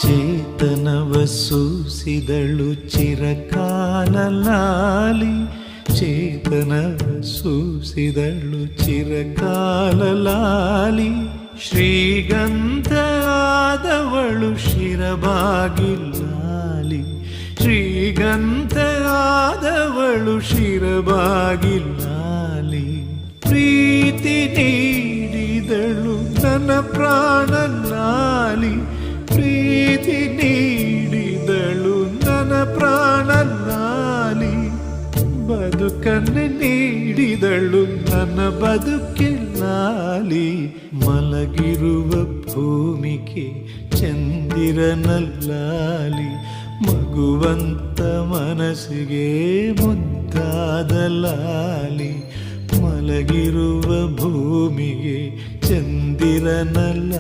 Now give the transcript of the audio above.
ಚೇತನವ ಸೂಸಿದಳು ಚಿರಕಾಲ ಲಾಲಿ, ಚೇತನವ ಸೂಸಿದಳು ಚಿರಕಾಲ ಲಾಲಿ. ಶ್ರೀಗಂಧ ಆದವಳು ಶಿರಬಾಗಿಲಾಲಿ, ಶ್ರೀಗಂಧ ಆದವಳು ಶಿರಬಾಗಿಲಾಲಿ. ಪ್ರೀತಿ ನೀಡಿದಳು ನನ್ನ ಪ್ರಾಣ ಲಾಲಿ, ಪ್ರೀತಿ ನೀಡಿದಳು ನನ್ನ ಪ್ರಾಣ ಲಾಲಿ. ಬದುಕನ್ನು ನೀಡಿದಳು ನನ್ನ ಬದುಕಿಲಾಲಿ. ಮಲಗಿರುವ ಭೂಮಿಗೆ ಚಂದಿರನಲ್ಲಾಲಿ, ಮಗುವಂತ ಮನಸ್ಸಿಗೆ ಮುದ್ದಾದ ಲಾಲಿ. ಮಲಗಿರುವ ಭೂಮಿಗೆ ಚಂದಿರನಲ್ಲಾಲಿ,